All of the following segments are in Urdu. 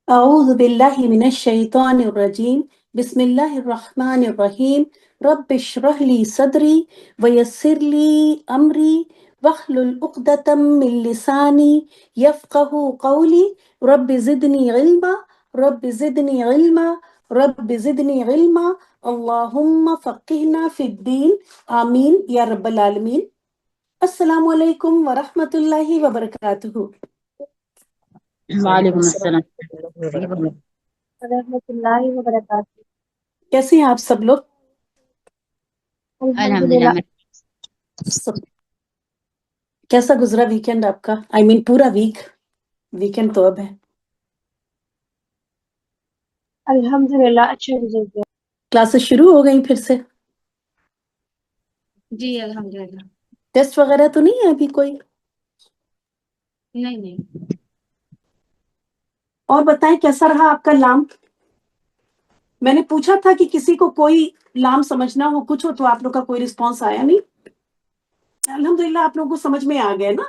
أعوذ بالله من الشيطان الرجيم بسم الله الرحمن الرحيم رب اشرح لي صدري ويسر لي أمري واحلل عقدة من لساني يفقه قولي رب زدني علما رب زدني علما رب زدني علما اللهم فقهنا في الدين آمين يا رب العالمين. السلام علیکم ورحمۃ اللہ وبرکاتہ. وعلیکم السلام. ورحمۃ اللہ وبرکاتہ. کیسے ہیں آپ سب لوگ؟ الحمدللہ. کیسا گزرا ویکینڈ آپ کا؟ پورا ویکینڈ تو اب ہے. الحمدللہ اچھا گزر گیا. کلاسز شروع ہو گئی پھر سے؟ جی الحمدللہ. ٹیسٹ وغیرہ تو نہیں ہے ابھی کوئی؟ نہیں. اور بتائیں کیسا رہا آپ کا لام؟ میں نے پوچھا تھا کہ کسی کو کوئی لام سمجھنا ہو کچھ ہو تو آپ لوگ کا کوئی رسپانس آیا نہیں. الحمدللہ آپ لوگوں کو سمجھ میں آ گئے نا؟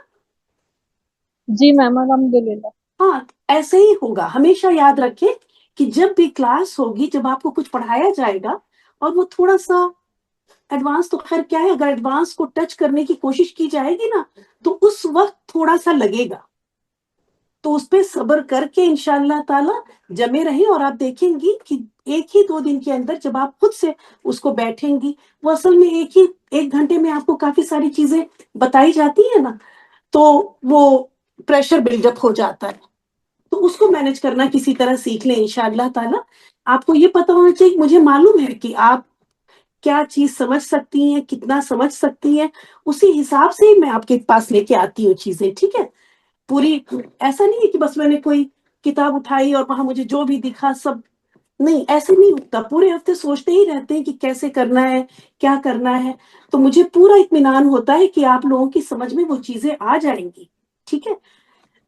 جی میم الحمدللہ. ہاں ایسے ہی ہوگا. ہمیشہ یاد رکھیں کہ جب بھی کلاس ہوگی، جب آپ کو کچھ پڑھایا جائے گا اور وہ تھوڑا سا ایڈوانس، تو خیر کیا ہے، اگر ایڈوانس کو ٹچ کرنے کی کوشش کی جائے گی نا تو اس وقت تھوڑا سا لگے گا، تو اس پہ صبر کر کے انشاءاللہ تعالی جمے رہیں اور آپ دیکھیں گی کہ ایک ہی 2 دن کے اندر جب آپ خود سے اس کو بیٹھیں گی، وہ اصل میں ایک گھنٹے میں آپ کو کافی ساری چیزیں بتائی جاتی ہیں نا، تو وہ پریشر بلڈ اپ ہو جاتا ہے، تو اس کو مینج کرنا کسی طرح سیکھ لیں انشاءاللہ تعالی. آپ کو یہ پتا ہونا چاہیے، مجھے معلوم ہے کہ آپ کیا چیز سمجھ سکتی ہیں، کتنا سمجھ سکتی ہیں، اسی حساب سے ہی میں آپ کے پاس لے کے آتی ہوں چیزیں. ٹھیک ہے؟ پوری ایسا نہیں ہے کہ بس میں نے کوئی کتاب اٹھائی اور وہاں مجھے جو بھی دکھا سب، نہیں ایسے نہیں ہوتا. پورے ہفتے سوچتے ہی رہتے ہیں کہ کیسے کرنا ہے، کیا کرنا ہے، تو مجھے پورا اطمینان ہوتا ہے کہ آپ لوگوں کی سمجھ میں وہ چیزیں آ جائیں گی. ٹھیک ہے؟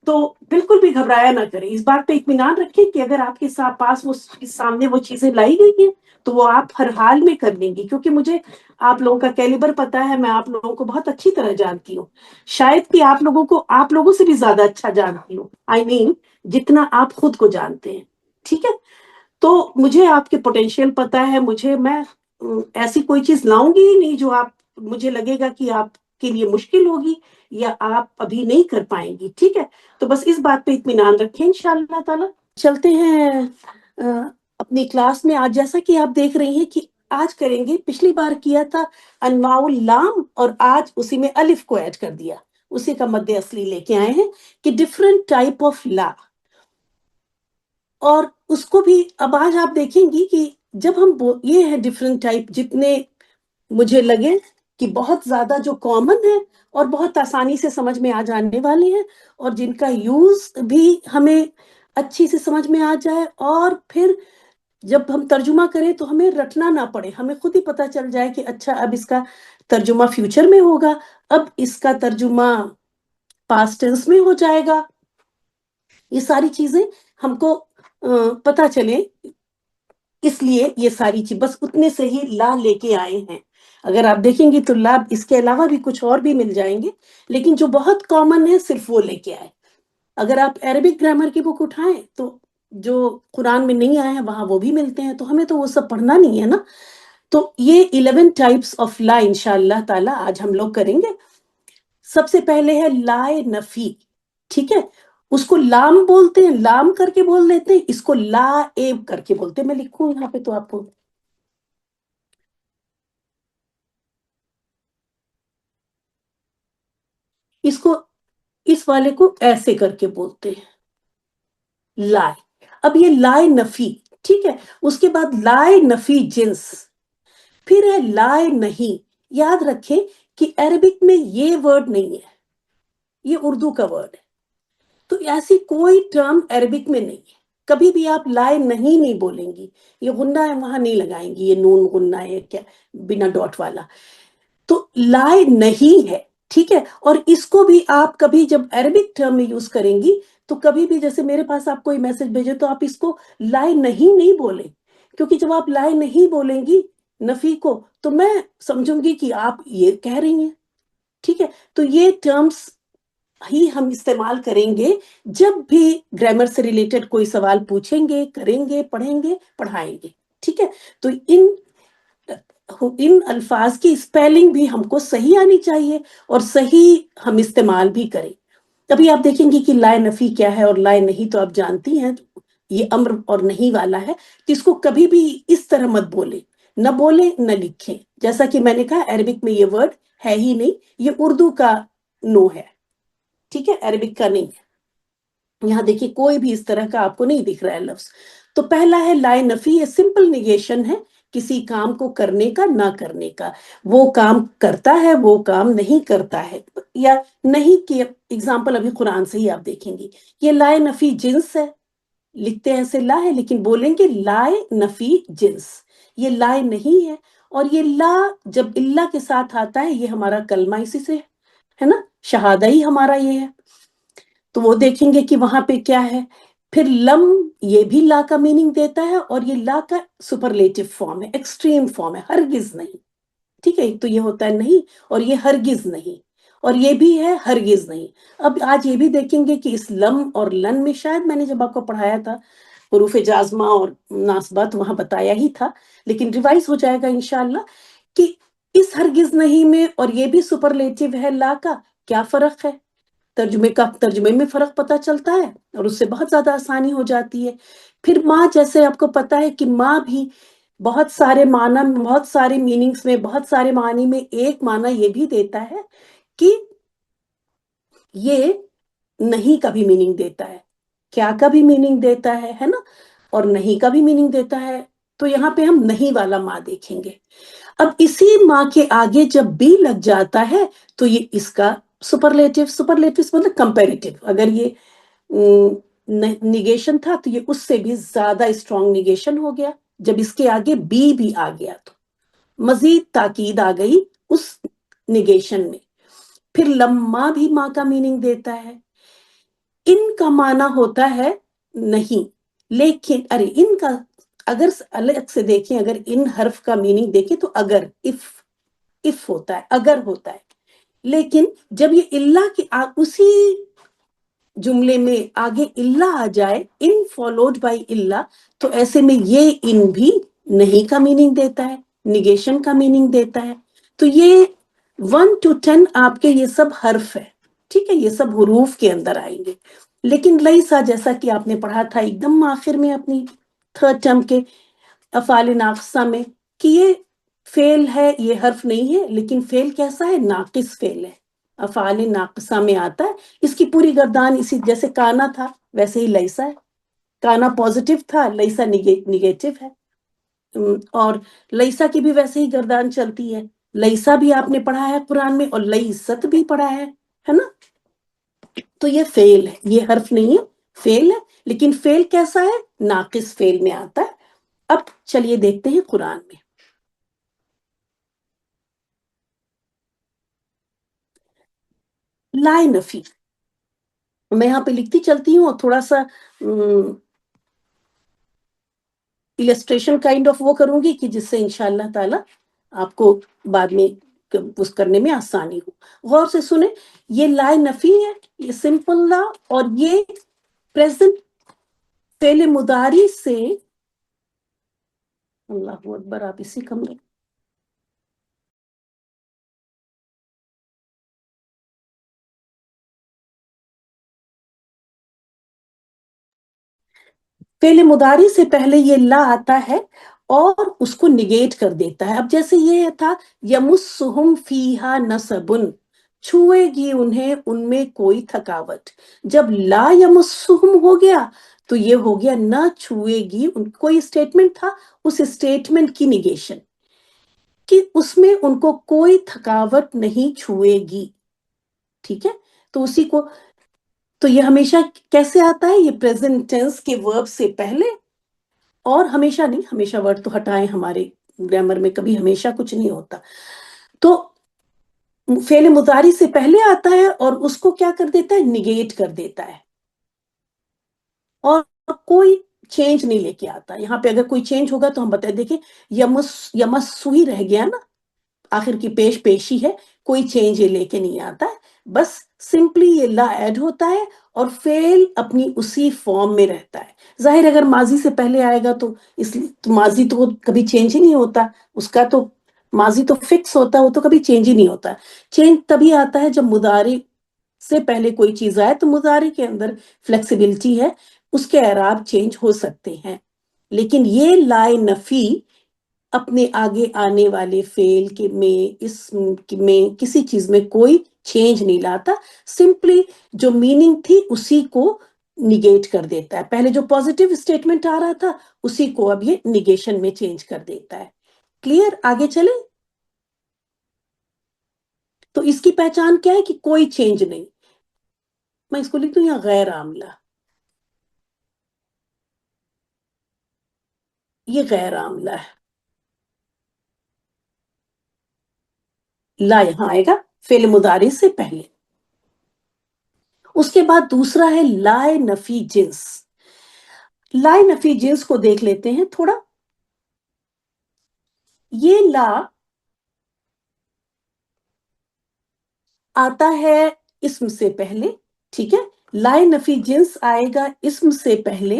تو بالکل بھی گھبرایا نہ کریں، اس بات پہ اطمینان رکھیں کہ اگر آپ کے پاس وہ سامنے وہ چیزیں لائی گئی ہیں تو وہ آپ ہر حال میں کر لیں گی، کیونکہ مجھے آپ لوگوں کا کیلیبر پتا ہے، میں آپ لوگوں کو بہت اچھی طرح جانتی ہوں، شاید کہ آپ لوگوں سے بھی زیادہ اچھا جانتی ہوں، جتنا آپ خود کو جانتے ہیں. ٹھیک ہے؟ تو مجھے آپ کے پوٹینشیل پتا ہے، میں ایسی کوئی چیز لاؤں گی ہی نہیں جو مجھے لگے گا کہ آپ کے لیے مشکل ہوگی یا آپ ابھی نہیں کر پائیں گی. ٹھیک ہے؟ تو بس اس بات پہ اطمینان رکھیں انشاءاللہ تعالی. چلتے ہیں اپنی کلاس میں. آج جیسا کہ آپ دیکھ رہی ہیں کہ آج کریں گے، پچھلی بار کیا تھا انواع اللام اور آج اسی میں الف کو ایڈ کر دیا، اسی کا مد اصلی لے کے آئے ہیں کہ ڈفرنٹ ٹائپ آف لا. اور اس کو بھی اب آج آپ دیکھیں گی کہ جب ہم یہ ہے ڈفرنٹ ٹائپ، جتنے مجھے لگے کہ بہت زیادہ جو کامن ہے اور بہت آسانی سے سمجھ میں آ جانے والے ہیں، اور جن کا یوز بھی ہمیں اچھی سے سمجھ میں آ جائے، اور پھر جب ہم ترجمہ کریں تو ہمیں رٹنا نہ پڑے، ہمیں خود ہی پتا چل جائے کہ اچھا اب اس کا ترجمہ فیوچر میں ہوگا، اب اس کا ترجمہ پاسٹ ٹینس میں ہو جائے گا. یہ ساری چیزیں ہم کو پتا چلے، اس لیے یہ ساری چیز بس اتنے سے ہی لا لے کے آئے ہیں. اگر آپ دیکھیں گی تو لا اس کے علاوہ بھی کچھ اور بھی مل جائیں گے، لیکن جو بہت کامن ہے صرف وہ لے کے آئے. اگر آپ عربک گرامر کی بک اٹھائیں تو جو قرآن میں نہیں آئے ہیں وہاں وہ بھی ملتے ہیں، تو ہمیں تو وہ سب پڑھنا نہیں ہے نا. تو یہ 11 ٹائپس آف لا انشاءاللہ تعالی آج ہم لوگ کریں گے. سب سے پہلے ہے لائے نفی. ٹھیک ہے؟ اس کو لام بولتے ہیں، لام کر کے بول دیتے ہیں، اس کو لا ایب کر کے بولتے ہیں. میں لکھوں یہاں پہ تو آپ کو اس والے کو ایسے کر کے بولتے ہیں لائے. اب یہ لائے نفی. ٹھیک ہے؟ اس کے بعد لائے نفی جنس، پھر ہے لائے نہیں. یاد رکھیں کہ عربک میں یہ ورڈ نہیں ہے، یہ اردو کا ورڈ ہے، تو ایسی کوئی ٹرم عربک میں نہیں ہے. کبھی بھی آپ لائے نہیں بولیں گی، یہ غنہ ہے وہاں نہیں لگائیں گی، یہ نون غنہ ہے کیا بنا ڈاٹ والا، تو لائے نہیں ہے. ٹھیک ہے؟ اور اس کو بھی آپ کبھی جب عربک ٹرم میں یوز کریں گی تو کبھی بھی جیسے میرے پاس آپ کوئی میسج بھیجے تو آپ اس کو لائے نہیں بولیں، کیونکہ جب آپ لائے نہیں بولیں گی نفی کو تو میں سمجھوں گی کہ آپ یہ کہہ رہی ہیں. ٹھیک ہے؟ تو یہ ٹرمز ہی ہم استعمال کریں گے جب بھی گرامر سے ریلیٹڈ کوئی سوال پوچھیں گے، کریں گے، پڑھیں گے، پڑھائیں گے. ٹھیک ہے، تو ان الفاظ کی اسپیلنگ بھی ہم کو صحیح آنی چاہیے اور صحیح ہم استعمال بھی کریں. ابھی آپ دیکھیں گے کہ لائے نفی کیا ہے اور لائے نہیں تو آپ جانتی ہیں یہ امر اور نہیں والا ہے، کہ اس کو کبھی بھی اس طرح مت بولیں، نہ بولیں نہ لکھیں. جیسا کہ میں نے کہا عربک میں یہ ورڈ ہے ہی نہیں، یہ اردو کا نو ہے. ٹھیک ہے، عربک کا نہیں ہے. یہاں دیکھیے کوئی بھی اس طرح کا آپ کو نہیں دکھ رہا ہے لفظ. تو پہلا ہے لائے نفی، یہ سمپل نیگیشن ہے کسی کام کو کرنے کا، نہ کرنے کا. وہ کام کرتا ہے، وہ کام نہیں کرتا ہے، یا نہیں کہ اگزامپل ابھی قرآن سے ہی آپ دیکھیں گی. یہ لائے نفی جنس ہے، لکھتے ہیں ایسے لا ہے لیکن بولیں گے لائے نفی جنس. یہ لائے نہیں ہے. اور یہ لا جب اللہ کے ساتھ آتا ہے، یہ ہمارا کلمہ اسی سے ہے نا، شہادہ ہی ہمارا یہ ہے. تو وہ دیکھیں گے کہ وہاں پہ کیا ہے. پھر لم، یہ بھی لا کا میننگ دیتا ہے، اور یہ لا کا سپرلیٹو فارم ہے، ایکسٹریم فارم ہے، ہرگز نہیں. ٹھیک ہے، ایک تو یہ ہوتا ہے نہیں، اور یہ ہرگز نہیں، اور یہ بھی ہے ہرگز نہیں. اب آج یہ بھی دیکھیں گے کہ اس لم اور لن میں، شاید میں نے جب آپ کو پڑھایا تھا حروف جازمہ اور ناصبات، وہاں بتایا ہی تھا، لیکن ریوائز ہو جائے گا انشاءاللہ، کہ اس ہرگز نہیں میں اور یہ بھی سپرلیٹو ہے لا کا، کیا فرق ہے. ترجمے میں فرق پتہ چلتا ہے اور اس سے بہت زیادہ آسانی ہو جاتی ہے. پھر ماں، جیسے آپ کو پتا ہے کہ ماں بھی بہت سارے معنی، بہت سارے میننگز میں، بہت سارے معنی میں ایک معنی یہ بھی دیتا ہے کہ یہ نہیں کا بھی میننگ دیتا ہے، کیا کا بھی میننگ دیتا ہے نا، اور نہیں کا بھی میننگ دیتا ہے. تو یہاں پہ ہم نہیں والا ماں دیکھیں گے. اب اسی ماں کے آگے جب بھی لگ جاتا ہے تو یہ اس کا سپرلیٹو مطلب کمپیریٹو. اگر یہ نیگیشن تھا تو یہ اس سے بھی زیادہ اسٹرانگ نیگیشن ہو گیا جب اس کے آگے بھی آ گیا، تو مزید تاکید آ گئی اس نیگیشن میں. پھر لما بھی ماں کا میننگ دیتا ہے. ان کا معنی ہوتا ہے نہیں، لیکن ان کا اگر الگ سے دیکھیں، اگر ان حرف کا میننگ دیکھیں تو اگر اف ہوتا ہے، اگر ہوتا ہے. لیکن جب یہ اللہ کی اسی جملے میں آگے اللہ آ جائے، ان فالوڈ بائی اللہ، تو ایسے میں یہ ان بھی نہیں کا میننگ دیتا ہے، نیگیشن کا میننگ دیتا ہے. تو یہ 1 to 10 آپ کے یہ سب حرف ہے. ٹھیک ہے، یہ سب حروف کے اندر آئیں گے. لیکن لیسا، جیسا کہ آپ نے پڑھا تھا ایک دم آخر میں اپنی تھرڈ ٹرم کے افعال ناقصہ میں، کہ یہ فعل ہے، یہ حرف نہیں ہے. لیکن فعل کیسا ہے؟ ناقص فعل ہے، افعال ناقصہ میں آتا ہے. اس کی پوری گردان اسی جیسے کانا تھا ویسے ہی لیسا ہے. کانا پازیٹیو تھا، لیسا نیگیٹو ہے. اور لیسا کی بھی ویسے ہی گردان چلتی ہے. لیسا بھی آپ نے پڑھا ہے قرآن میں، اور لیست بھی پڑھا ہے نا. تو یہ فعل ہے، یہ حرف نہیں ہے، فعل ہے. لیکن فعل کیسا ہے؟ ناقص فعل میں آتا ہے. اب چلیے دیکھتے ہیں قرآن میں. لائے نفی میں یہاں پہ لکھتی چلتی ہوں، اور تھوڑا سا السٹریشن کائنڈ آف وہ کروں گی کہ جس سے انشاءاللہ تعالی آپ کو بعد میں اس کرنے میں آسانی ہو. غور سے سنیں، یہ لائے نفی ہے، یہ سمپل لا، اور یہ پریزنٹ فعل مضارع سے، اللہ اکبر، آپ اسی کمرے، فعل مضارع سے پہلے یہ لا آتا ہے اور اس کو نگیٹ کر دیتا ہے. اب جیسے یہ تھا یمسہم فیہا نصب، چھوئے گی انہیں ان میں کوئی تھکاوٹ. جب لا یمسہم ہو گیا تو یہ ہو گیا نہ چھوئے گی ان، کوئی اسٹیٹمنٹ تھا، اس اسٹیٹمنٹ کی نگیشن، کہ اس میں ان کو کوئی تھکاوٹ نہیں چھوئے گی. ٹھیک ہے، تو اسی کو، تو یہ ہمیشہ کیسے آتا ہے؟ یہ پریزنٹ ٹینس کے ورب سے پہلے، اور ہمیشہ نہیں، ہمیشہ ورڈ تو ہٹائیں، ہمارے گرامر میں کبھی ہمیشہ کچھ نہیں ہوتا. تو فعل مضارع سے پہلے آتا ہے اور اس کو کیا کر دیتا ہے؟ نگیٹ کر دیتا ہے، اور کوئی چینج نہیں لے کے آتا. یہاں پہ اگر کوئی چینج ہوگا تو ہم بتائیں، دیکھیں یمسو ہی رہ گیا نا، آخر کی پیشی ہے، کوئی چینج یہ لے کے نہیں آتا ہے. بس سمپلی یہ لا ایڈ ہوتا ہے اور فعل اپنی اسی فارم میں رہتا ہے. ظاہر اگر ماضی سے پہلے آئے گا تو اس لیے ماضی تو کبھی چینج ہی نہیں ہوتا، اس کا تو ماضی تو فکس ہوتا ہے، وہ تو کبھی چینج ہی نہیں ہوتا. چینج تبھی آتا ہے جب مضارع سے پہلے کوئی چیز آئے، تو مضارع کے اندر فلیکسیبلٹی ہے، اس کے اعراب چینج ہو سکتے ہیں. لیکن یہ لائے نفی اپنے آگے آنے والے فعل کے میں اسم میں کسی چیز میں کوئی چینج نہیں لاتا، سمپلی جو میننگ تھی اسی کو نگیٹ کر دیتا ہے. پہلے جو پازیٹیو اسٹیٹمنٹ آ رہا تھا اسی کو اب یہ نگیشن میں چینج کر دیتا ہے. کلیئر؟ آگے چلیں. تو اس کی پہچان کیا ہے کہ کوئی چینج نہیں. میں اس کو لکھ دوں یا غیر عاملہ، یہ غیر عاملہ ہے. لا یہاں آئے گا فعل مضارع سے پہلے. اس کے بعد دوسرا ہے لائے نفی جنس. لائے نفی جنس کو دیکھ لیتے ہیں تھوڑا. یہ لا آتا ہے اسم سے پہلے، ٹھیک ہے. لائے نفی جنس آئے گا اسم سے پہلے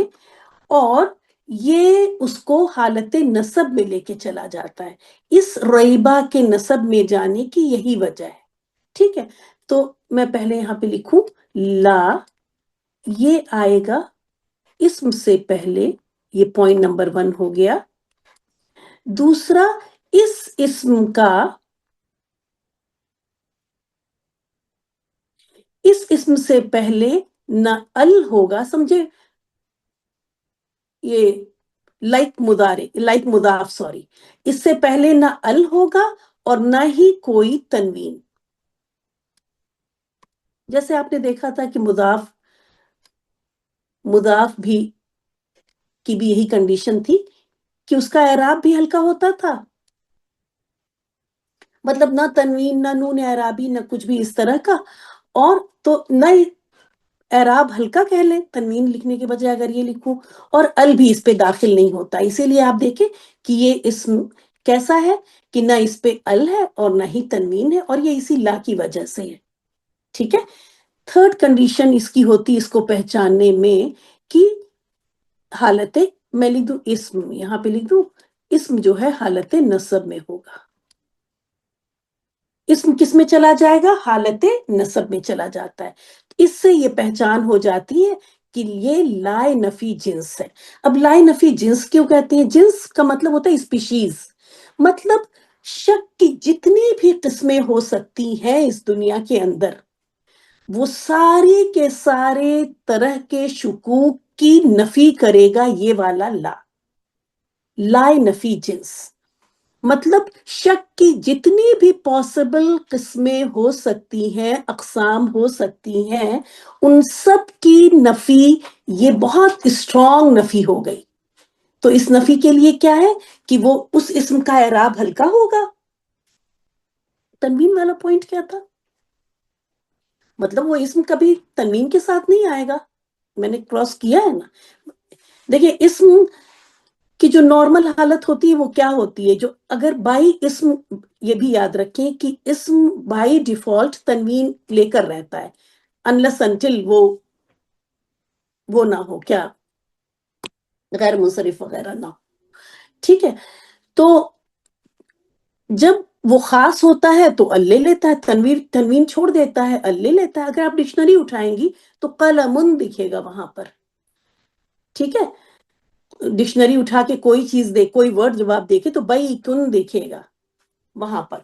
اور یہ اس کو حالت نصب میں لے کے چلا جاتا ہے. اس ریبہ کے نصب میں جانے کی یہی وجہ ہے. ٹھیک ہے، تو میں پہلے یہاں پہ لکھوں لا، یہ آئے گا اسم سے پہلے، یہ پوائنٹ نمبر 1 ہو گیا. دوسرا، اس اسم کا اس اسم سے پہلے نہ ال ہوگا، سمجھے، یہ لائک مضاف سوری، اس سے پہلے نہ ال ہوگا اور نہ ہی کوئی تنوین. جیسے آپ نے دیکھا تھا کہ مضاف بھی کی بھی یہی کنڈیشن تھی کہ اس کا اعراب بھی ہلکا ہوتا تھا، مطلب نہ تنوین نہ نون اعرابی نہ کچھ بھی اس طرح کا، اور تو نہ اعراب ہلکا کہہ لیں تنوین لکھنے کے بجائے اگر یہ لکھوں، اور ال بھی اس پہ داخل نہیں ہوتا. اسی لیے آپ دیکھیں کہ یہ اسم کیسا ہے کہ نہ اس پہ ال ہے اور نہ ہی تنوین ہے، اور یہ اسی لا کی وجہ سے ہے. ٹھیک ہے. تھرڈ کنڈیشن اس کی ہوتی اس کو پہچاننے میں کہ حالت، میں لکھ دوں اسم، یہاں پہ لکھ دوں اسم جو ہے حالت نصب میں ہوگا. اسم کس میں چلا جائے گا؟ حالت نصب میں چلا جاتا ہے. اس سے یہ پہچان ہو جاتی ہے کہ یہ لائے نفی جنس ہے. اب لائے نفی جنس کیوں کہتے ہیں؟ جنس کا مطلب ہوتا ہے اسپیشیز، مطلب شک کی جتنی بھی قسمیں ہو سکتی ہیں اس دنیا کے اندر، وہ سارے کے سارے طرح کے شکوک کی نفی کرے گا یہ والا لا. لائے نفی جنس مطلب شک کی جتنی بھی پاسبل قسمیں ہو سکتی ہیں، اقسام ہو سکتی ہیں، ان سب کی نفی، یہ بہت اسٹرانگ نفی ہو گئی. تو اس نفی کے لیے کیا ہے کہ وہ اس اسم کا اعراب ہلکا ہوگا. تنوین والا پوائنٹ کیا تھا؟ مطلب وہ اسم کبھی تنوین کے ساتھ نہیں آئے گا. میں نے کراس کیا ہے نا. دیکھیں اسم کی جو نارمل حالت ہوتی ہے وہ کیا ہوتی ہے؟ جو اگر بائی اسم، یہ بھی یاد رکھیں کہ اسم بائی ڈیفالٹ تنوین لے کر رہتا ہے unless until وہ نہ ہو، کیا غیر منصرف وغیرہ نہ ہو. ٹھیک ہے. تو جب وہ خاص ہوتا ہے تو ال لے لیتا ہے، تنوین چھوڑ دیتا ہے، ال لے لیتا ہے. اگر آپ ڈکشنری اٹھائیں گی تو قلم دکھے گا وہاں پر. ٹھیک ہے. ڈکشنری اٹھا کے کوئی چیز کوئی ورڈ جب آپ دیکھیں تو بیتن دیکھے گا وہاں پر،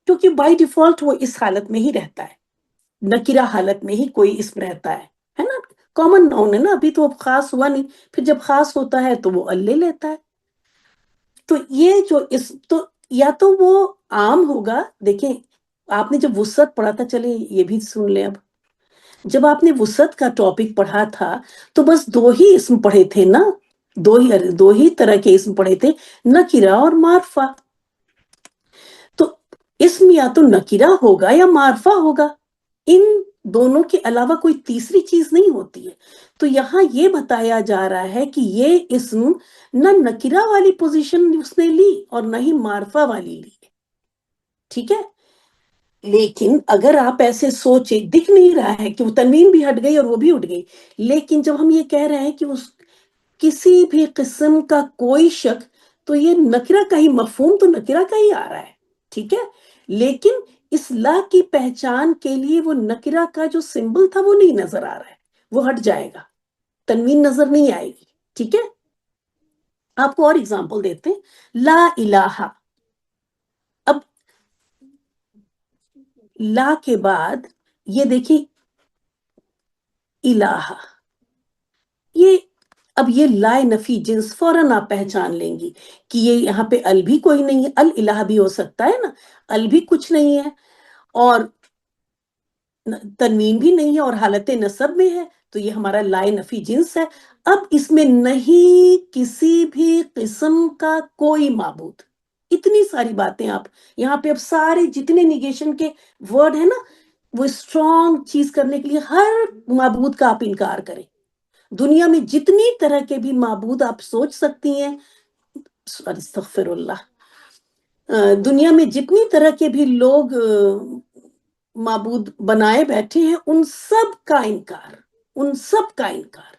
کیونکہ بائی ڈیفالٹ وہ اس حالت میں ہی رہتا ہے، نکرہ حالت میں ہی کوئی اسم رہتا ہے نا. کامن ناؤن ہے نا، ابھی تو اب خاص ہوا نہیں، پھر جب خاص ہوتا ہے تو وہ ال لے لیتا ہے. تو یہ جو تو یا تو وہ عام ہوگا. دیکھیں آپ نے جب وسعت پڑھا تھا، چلیں یہ بھی سن لیں. اب جب آپ نے وسعت کا ٹاپک پڑھا تھا تو بس 2 ہی اسم پڑھے تھے نا، 2 ہی طرح کے اسم پڑھے تھے، نکرہ اور معرفہ. تو اسم یا تو نکرہ ہوگا یا معرفہ ہوگا، ان دونوں کے علاوہ کوئی تیسری چیز نہیں ہوتی ہے. تو یہاں یہ بتایا جا رہا ہے کہ یہ اسم نہ نکرہ والی پوزیشن اس نے لی اور نہ ہی معرفہ والی لی. ٹھیک ہے. لیکن اگر آپ ایسے سوچے، دکھ نہیں رہا ہے کہ وہ تنوین بھی ہٹ گئی اور وہ بھی اٹھ گئی، لیکن جب ہم یہ کہہ رہے ہیں کہ اس کسی بھی قسم کا کوئی شک، تو یہ نکرہ کا ہی مفہوم تو نکرہ کا ہی آ رہا ہے، ٹھیک ہے؟ لیکن اس لا کی پہچان کے لیے وہ نکرہ کا جو سمبل تھا وہ نہیں نظر آ رہا ہے، وہ ہٹ جائے گا، تنوین نظر نہیں آئے گی، ٹھیک ہے؟ آپ کو اور اگزامپل دیتے ہیں، لا الہ، اب لا کے بعد یہ دیکھیں الہ، یہ اب یہ لا نفی جنس فوراً آپ پہچان لیں گی کہ یہ یہاں پہ ال بھی کوئی نہیں ہے، الہ بھی ہو سکتا ہے نا، ال بھی کچھ نہیں ہے اور تنوین بھی نہیں ہے اور حالت نصب میں ہے، تو یہ ہمارا لا نفی جنس ہے۔ اب اس میں نہیں کسی بھی قسم کا کوئی معبود، اتنی ساری باتیں آپ یہاں پہ اب سارے جتنے نیگیشن کے ورڈ ہیں نا، وہ اسٹرانگ چیز کرنے کے لیے ہر معبود کا آپ انکار کریں۔ دنیا میں جتنی طرح کے بھی معبود آپ سوچ سکتی ہیں، استغفر اللہ، دنیا میں جتنی طرح کے بھی لوگ معبود بنائے بیٹھے ہیں، ان سب کا انکار، ان سب کا انکار،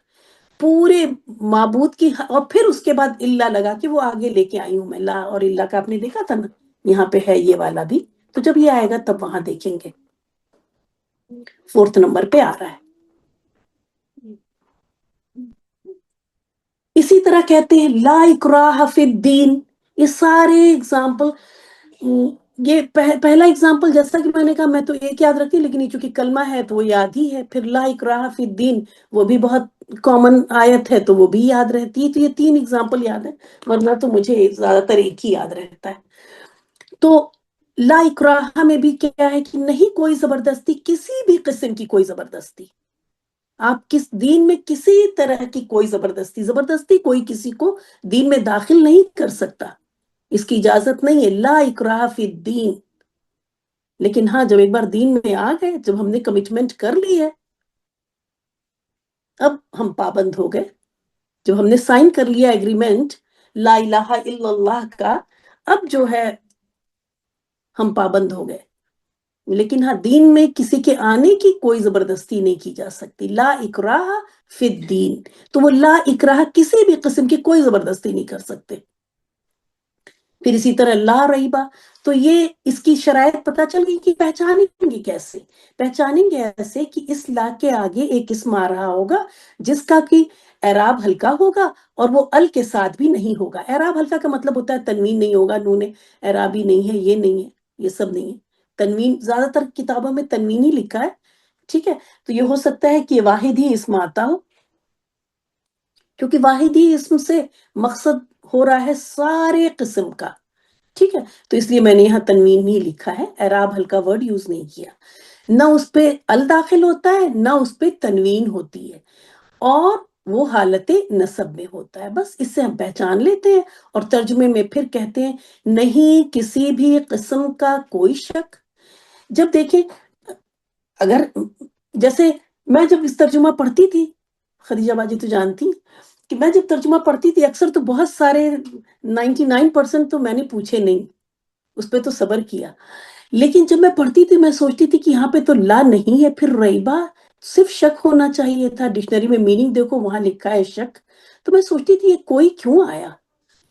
پورے معبود کی، اور پھر اس کے بعد اللہ لگا کے وہ آگے لے کے آئی ہوں میں، لا اور اللہ کا آپ نے دیکھا تھا نا، یہاں پہ ہے یہ والا بھی، تو جب یہ آئے گا تب وہاں دیکھیں گے، 4 نمبر پہ آ رہا ہے۔ اسی طرح کہتے ہیں لا اکراہ فی الدین، یہ سارے اگزامپل، یہ پہلا اگزامپل جیسا کہ میں نے کہا میں تو ایک یاد رکھتی، لیکن یہ چونکہ کلمہ ہے تو وہ یاد ہی ہے، پھر لا اکراہ فی الدین وہ بھی بہت کامن آیت ہے تو وہ بھی یاد رہتی ہے، تو یہ 3 اگزامپل یاد ہے، ورنہ تو مجھے زیادہ تر ایک ہی یاد رہتا ہے۔ تو لا اکراہ میں بھی کیا ہے کہ نہیں کوئی زبردستی، کسی بھی قسم کی کوئی زبردستی، آپ کس دین میں کسی طرح کی کوئی زبردستی کوئی کسی کو دین میں داخل نہیں کر سکتا، اس کی اجازت نہیں ہے، لا اکراہ فی الدین۔ لیکن ہاں جب ایک بار دین میں آ گئے، جب ہم نے کمٹمنٹ کر لی ہے، اب ہم پابند ہو گئے، جب ہم نے سائن کر لیا ایگریمنٹ لا الہ الا اللہ کا، اب جو ہے ہم پابند ہو گئے۔ لیکن ہاں دین میں کسی کے آنے کی کوئی زبردستی نہیں کی جا سکتی، لا اکراہ فی الدین، تو وہ لا اکراہ کسی بھی قسم کی کوئی زبردستی نہیں کر سکتے۔ پھر اسی طرح لا ریبہ، تو یہ اس کی شرائط پتہ چل گئی کہ پہچانیں گے کیسے؟ پہچانیں گے ایسے کہ اس لا کے آگے ایک اسم آ رہا ہوگا جس کا کہ اعراب ہلکا ہوگا اور وہ ال کے ساتھ بھی نہیں ہوگا۔ اعراب ہلکا کا مطلب ہوتا ہے تنوین نہیں ہوگا، نون اعرابی نہیں ہے، یہ نہیں ہے، یہ سب نہیں ہے، تنوین زیادہ تر کتابوں میں تنوین ہی لکھا ہے، ٹھیک ہے؟ تو یہ ہو سکتا ہے کہ یہ واحد ہی اسم آتا ہو، کیونکہ واحد ہی اسم سے مقصد ہو رہا ہے سارے قسم کا، ٹھیک ہے؟ تو اس لیے میں نے یہاں تنوین نہیں لکھا ہے، اعراب ہلکا ورڈ یوز نہیں کیا، نہ اس پہ ال داخل ہوتا ہے نہ اس پہ تنوین ہوتی ہے، اور وہ حالت نصب میں ہوتا ہے، بس اس سے ہم پہچان لیتے ہیں، اور ترجمے میں پھر کہتے ہیں نہیں کسی بھی قسم کا کوئی شک۔ جب دیکھیں اگر جیسے میں جب اس ترجمہ پڑھتی تھی، خدیجہ باجی تو جانتی کہ میں جب ترجمہ پڑھتی تھی اکثر تو بہت سارے 99% تو میں نے پوچھے نہیں، اس پہ تو صبر کیا، لیکن جب میں پڑھتی تھی میں سوچتی تھی کہ یہاں پہ تو لا نہیں ہے، پھر ریبہ صرف شک ہونا چاہیے تھا، ڈکشنری میں میننگ دیکھو وہاں لکھا ہے شک، تو میں سوچتی تھی یہ کوئی کیوں آیا،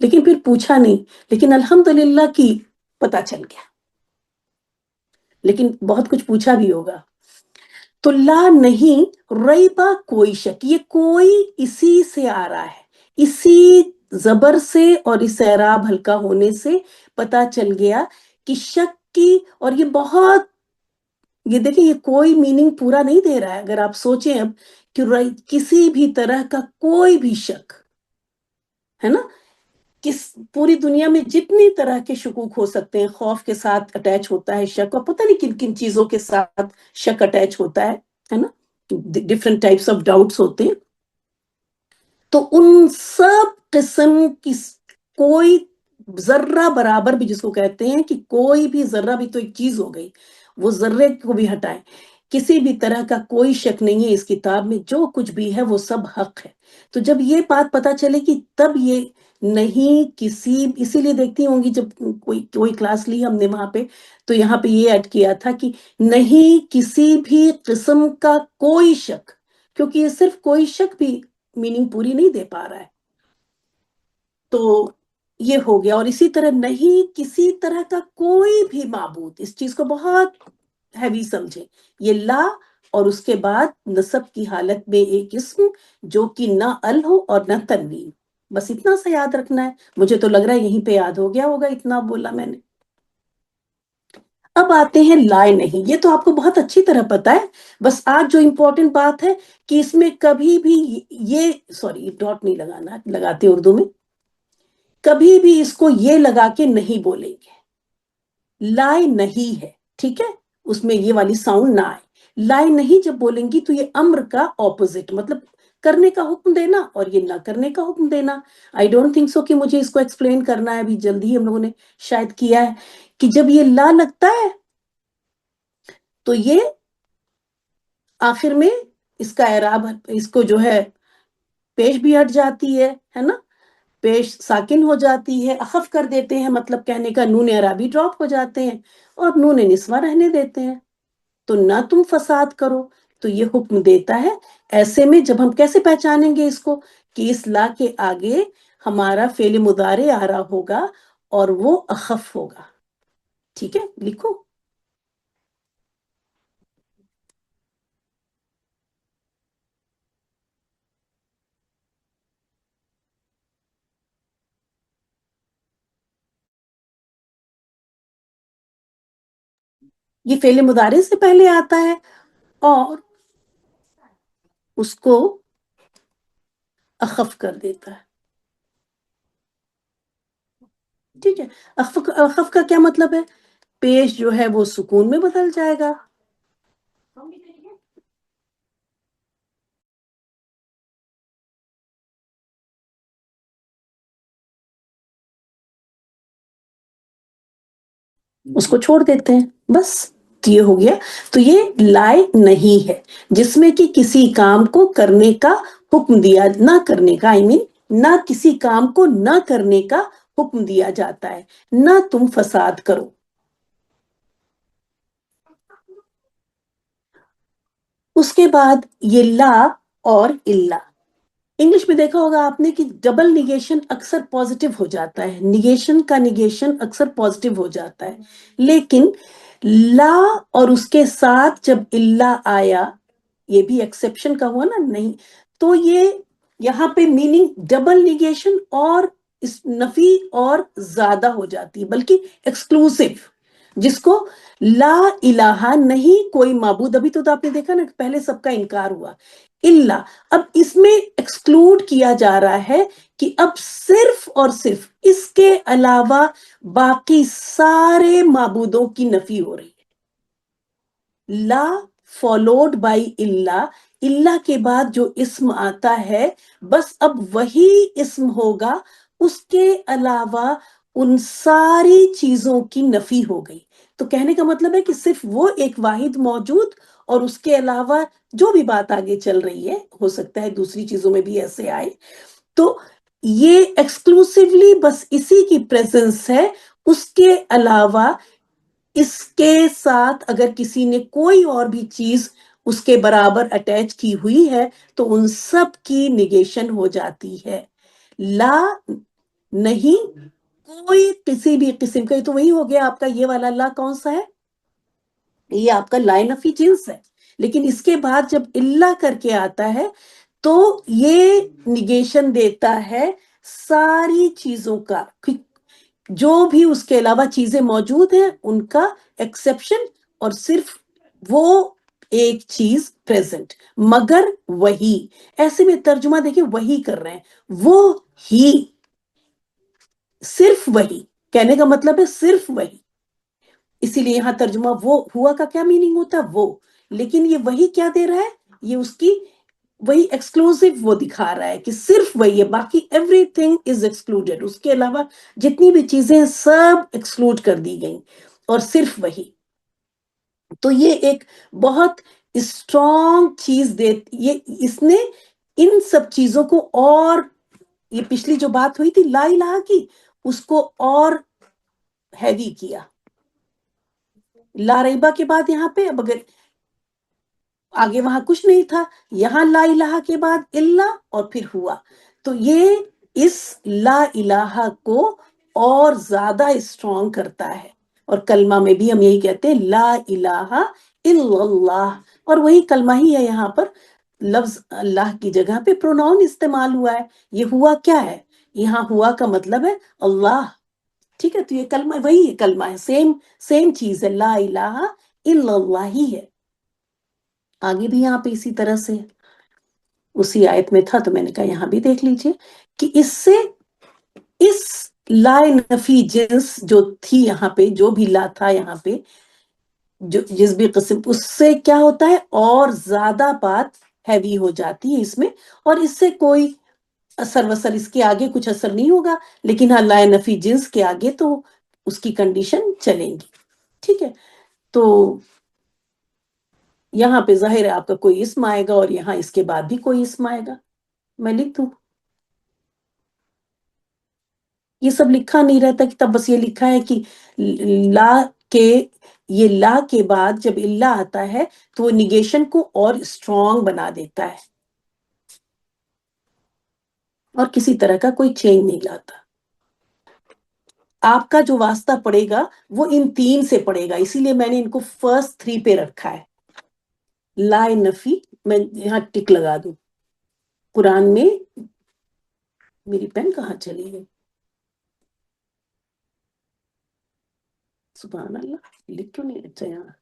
لیکن پھر پوچھا نہیں، لیکن الحمدللہ کی پتہ چل گیا، لیکن بہت کچھ پوچھا بھی ہوگا۔ تو لا نہیں، ریبہ کوئی شک، یہ کوئی اسی سے آ رہا ہے، اسی زبر سے اور اس اعراب ہلکا ہونے سے پتا چل گیا کہ شک کی، اور یہ بہت، یہ دیکھیں یہ کوئی میننگ پورا نہیں دے رہا ہے، اگر آپ سوچیں اب کہ کسی بھی طرح کا کوئی بھی شک ہے نا، پوری دنیا میں جتنی طرح کے شکوک ہو سکتے ہیں، خوف کے ساتھ اٹیچ ہوتا ہے شک، اور پتہ نہیں کن کن چیزوں کے ساتھ شک اٹیچ ہوتا ہے نا، ڈفرنٹ ٹائپس آف ڈاؤٹس ہوتے ہیں، تو ان سب قسم کی کوئی ذرہ برابر بھی، جس کو کہتے ہیں کہ کوئی بھی ذرہ بھی، تو ایک چیز ہو گئی، وہ ذرے کو بھی ہٹائیں، کسی بھی طرح کا کوئی شک نہیں ہے اس کتاب میں، جو کچھ بھی ہے وہ سب حق ہے۔ تو جب یہ بات پتا چلے کہ تب یہ نہیں کسی، اسی لیے دیکھتی ہوں گی جب کوئی کلاس لی ہم نے وہاں پہ، تو یہاں پہ یہ ایڈ کیا تھا کہ نہیں کسی بھی قسم کا کوئی شک، کیونکہ یہ صرف کوئی شک بھی میننگ پوری نہیں دے پا رہا ہے۔ تو یہ ہو گیا، اور اسی طرح نہیں کسی طرح کا کوئی بھی معبود، اس چیز کو بہت ہیوی سمجھے، یہ لا اور اس کے بعد نصب کی حالت میں ایک اسم جو کہ نہ ال ہو اور نہ تنوین، بس اتنا سا یاد رکھنا ہے۔ مجھے تو لگ رہا ہے یہیں پہ یاد ہو گیا ہوگا، اتنا بولا میں نے۔ اب آتے ہیں لائے نہیں، یہ تو آپ کو بہت اچھی طرح پتا ہے، بس آج جو امپورٹنٹ بات ہے کہ اس میں کبھی بھی یہ سوری ڈاٹ نہیں لگانا، لگاتے اردو میں، کبھی بھی اس کو یہ لگا کے نہیں بولیں گے، لائے نہیں ہے، ٹھیک ہے، اس میں یہ والی ساؤنڈ نہ آئے۔ لائے نہیں جب بولیں گی تو یہ امر کا اپوزٹ، مطلب کرنے کا حکم دینا اور یہ نہ کرنے کا حکم دینا۔ آئی ڈونٹ تھنک سو کہ مجھے اس کو ایکسپلین کرنا ہے، ابھی جلدی ہم لوگوں نے شاید کیا ہے کہ جب یہ لا لگتا ہے تو یہ آخر میں اس کا اعراب، اس کو جو ہے پیش بھی ہٹ جاتی ہے نا، پیش ساکن ہو جاتی ہے، اخف کر دیتے ہیں، مطلب کہنے کا نون اعرابی ڈراپ ہو جاتے ہیں اور نون نسوہ رہنے دیتے ہیں۔ تو نہ تم فساد کرو، تو یہ حکم دیتا ہے۔ ایسے میں جب ہم کیسے پہچانیں گے اس کو کہ اس لا کے آگے ہمارا فعل مضارع آ رہا ہوگا اور وہ اخف ہوگا، ٹھیک ہے، لکھو۔ یہ فعل مضارع سے پہلے آتا ہے اور اس کو اخف کر دیتا ہے، ٹھیک ہے۔ اخف کا کیا مطلب ہے؟ پیش جو ہے وہ سکون میں بدل جائے گا۔ اس کو چھوڑ دیتے ہیں، بس یہ ہو گیا۔ تو یہ لائے نہیں ہے جس میں کہ کسی کام کو کرنے کا حکم دیا، نہ کرنے کا، نہ کسی کام کو نہ کرنے کا حکم دیا جاتا ہے، نہ تم فساد کرو۔ اس کے بعد یہ لا اور الا، انگلش میں دیکھا ہوگا آپ نے کہ ڈبل نیگیشن اکثر پازیٹیو ہو جاتا ہے، نیگیشن کا نیگیشن اکثر پازیٹیو ہو جاتا ہے، لیکن لا اور اس کے ساتھ جب الا آیا، یہ بھی ایکسیپشن کا ہوا نا، نہیں تو یہ یہاں پہ میننگ ڈبل نیگیشن اور اس نفی اور زیادہ ہو جاتی ہے، بلکہ ایکسکلوسیو، جس کو لا الہ، نہیں کوئی معبود، ابھی تو آپ نے دیکھا نا پہلے سب کا انکار ہوا، الا، اب اس میں ایکسکلوڈ کیا جا رہا ہے کہ اب صرف اور صرف اس کے علاوہ باقی سارے معبودوں کی نفی ہو رہی ہے۔ لا فالوڈ بائی الا، الا کے بعد جو اسم آتا ہے بس اب وہی اسم ہوگا، اس کے علاوہ ان ساری چیزوں کی نفی ہو گئی۔ تو کہنے کا مطلب ہے کہ صرف وہ ایک واحد موجود، اور اس کے علاوہ جو بھی بات آگے چل رہی ہے، ہو سکتا ہے دوسری چیزوں میں بھی ایسے آئے، تو یہ ایکسکلوسیولی بس اسی کی پریزنس ہے، اس کے علاوہ اس کے ساتھ اگر کسی نے کوئی اور بھی چیز اس کے برابر اٹیچ کی ہوئی ہے تو ان سب کی نیگیشن ہو جاتی ہے۔ لا نہیں کوئی کسی بھی قسم کا، تو وہی ہو گیا آپ کا یہ والا لا، کون سا ہے؟ یہ آپ کا لائن نفی جنس ہے، لیکن اس کے بعد جب الا کر کے آتا ہے تو یہ نیگیشن دیتا ہے ساری چیزوں کا، جو بھی اس کے علاوہ چیزیں موجود ہیں ان کا ایکسیپشن، اور صرف وہ ایک چیز پریزنٹ، مگر وہی۔ ایسے میں ترجمہ دیکھیں وہی کر رہے ہیں، وہ ہی، صرف وہی، کہنے کا مطلب ہے صرف وہی، اسی لیے یہاں ترجمہ وہ ہوا کا کیا میننگ ہوتا ہے؟ وہ، لیکن یہ وہی کیا دے رہا ہے؟ یہ اس کی وہی ایکسکلوسیو وہ دکھا رہا ہے کہ صرف وہی ہے، باقی ایوری تھنگ از ایکسکلوڈیڈ، اس کے علاوہ جتنی بھی چیزیں سب ایکسکلوڈ کر دی گئیں، اور صرف وہی۔ تو یہ ایک بہت اسٹرانگ چیز اس نے ان سب چیزوں کو، اور یہ پچھلی جو بات ہوئی تھی لا الہ کی، اس کو اور ہیوی کیا. لا ریبہ کے بعد یہاں پہ اب اگر آگے وہاں کچھ نہیں تھا، یہاں لا الہ کے بعد اللہ اور پھر ہوا، تو یہ اس لا الہ کو اور زیادہ اسٹرانگ کرتا ہے. اور کلمہ میں بھی ہم یہی کہتے ہیں لا الہ الا اللہ، اور وہی کلمہ ہی ہے. یہاں پر لفظ اللہ کی جگہ پہ پروناؤن استعمال ہوا ہے. یہ ہوا کیا ہے؟ یہاں ہوا کا مطلب ہے اللہ. ٹھیک ہے، تو یہ کلمہ وہی کلمہ ہے، سیم چیز ہے، لا الہ الا اللہ ہی ہے. آگے بھی یہاں پہ اسی طرح سے اسی آیت میں تھا، تو میں نے کہا یہاں بھی دیکھ لیجئے کہ اس سے اس لا نفی جنس جو تھی یہاں پہ، جو بھی لا تھا یہاں پہ، جو جس بھی قسم، اس سے کیا ہوتا ہے اور زیادہ بات ہیوی ہو جاتی ہے اس میں، اور اس سے کوئی اثر وسر اس کے آگے کچھ اثر نہیں ہوگا. لیکن ہاں لا نفی جنس کے آگے تو اس کی کنڈیشن چلیں گی. ٹھیک ہے، تو یہاں پہ ظاہر ہے آپ کا کوئی اسم آئے گا، اور یہاں اس کے بعد بھی کوئی اسم آئے گا. میں لکھ دوں؟ یہ سب لکھا نہیں رہتا کتاب، بس یہ لکھا ہے کہ لا کے یہ لا کے بعد جب اللہ آتا ہے تو وہ نیگیشن کو اور اسٹرانگ بنا دیتا ہے، اور کسی طرح کا کوئی چینج نہیں لاتا. آپ کا جو واسطہ پڑے گا وہ ان تین سے پڑے گا، اسی لیے میں نے ان کو فرسٹ 3 پہ رکھا ہے. لا نفی، میں یہاں ٹک لگا دوں. قرآن میں میری پین کہاں چلی گئی؟ سبحان اللہ، لکھ کیوں نہیں اچھا یہاں؟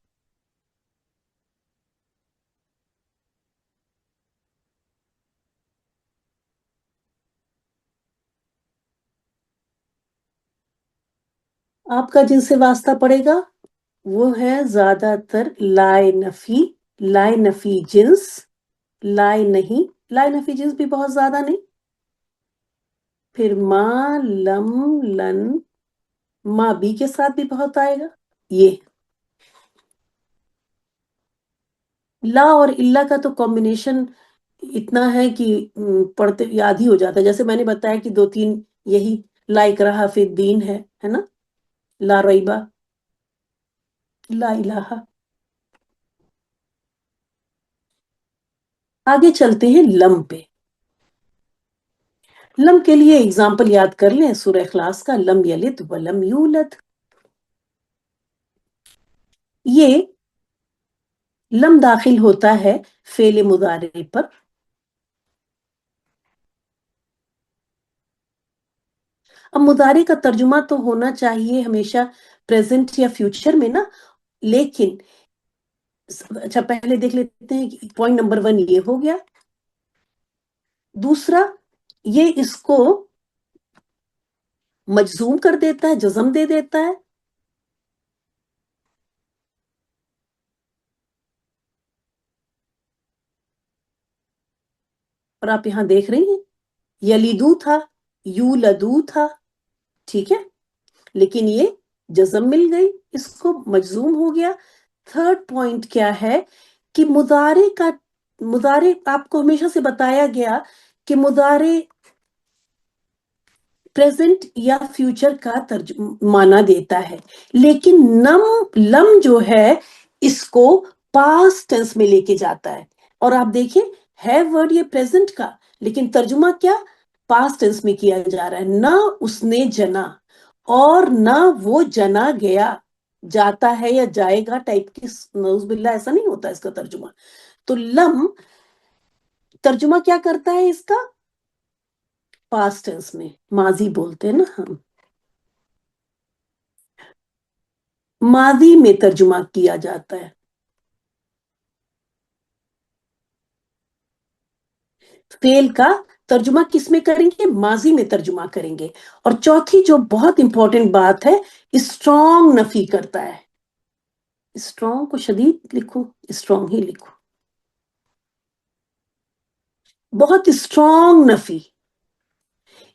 آپ کا جن سے واسطہ پڑے گا وہ ہے زیادہ تر لائے نفی جنس، لائے نہیں، لائے نفی جنس بھی بہت زیادہ نہیں. پھر ما، لم، لن، ما بی کے ساتھ بھی بہت آئے گا. یہ لا اور اللہ کا تو کمبینیشن اتنا ہے کہ پڑھتے یاد ہی ہو جاتا ہے. جیسے میں نے بتایا کہ 2-3 یہی لا اکراہ فی الدین ہے نا، لا ریبہ، لا الہ. آگے چلتے ہیں لم پہ. لم کے لیے اگزامپل یاد کر لیں سورہ اخلاص کا، لم یلد ولم یولد. یہ لم داخل ہوتا ہے فعل مضارع پر. اب مضارع کا ترجمہ تو ہونا چاہیے ہمیشہ پریزنٹ یا فیوچر میں نا، لیکن اچھا پہلے دیکھ لیتے ہیں کہ پوائنٹ نمبر 1 یہ ہو گیا. دوسرا، یہ اس کو مجزوم کر دیتا ہے، جزم دے دیتا ہے. اور آپ یہاں دیکھ رہی ہیں یلیدو تھا، یولدو تھا، ٹھیک ہے، لیکن یہ جزم مل گئی، اس کو مجزوم ہو گیا. تھرڈ پوائنٹ کیا ہے کہ مضارع آپ کو ہمیشہ سے بتایا گیا کہ مضارع پریزنٹ یا فیوچر کا معنی دیتا ہے، لیکن لم جو ہے اس کو پاسٹ ٹینس میں لے کے جاتا ہے. اور آپ دیکھیں ہے ورڈ یہ پریزنٹ کا، لیکن ترجمہ کیا پاسٹ ٹینس میں کیا جا رہا ہے. نہ اس نے جنا اور نہ وہ جنا گیا، جاتا ہے یا جائے گا ٹائپ کی، نعوذ باللہ ایسا نہیں ہوتا اس کا ترجمہ. تو لم ترجمہ کیا کرتا ہے اس کا؟ پاسٹ ٹینس میں، ماضی بولتے ہیں نا ہم، ماضی میں ترجمہ کیا جاتا ہے. فعل کا ترجمہ کس میں کریں گے؟ ماضی میں ترجمہ کریں گے. اور چوتھی جو بہت امپورٹنٹ بات ہے، اسٹرانگ نفی کرتا ہے. اسٹرانگ کو شدید لکھو، اسٹرانگ ہی لکھو، بہت اسٹرانگ نفی.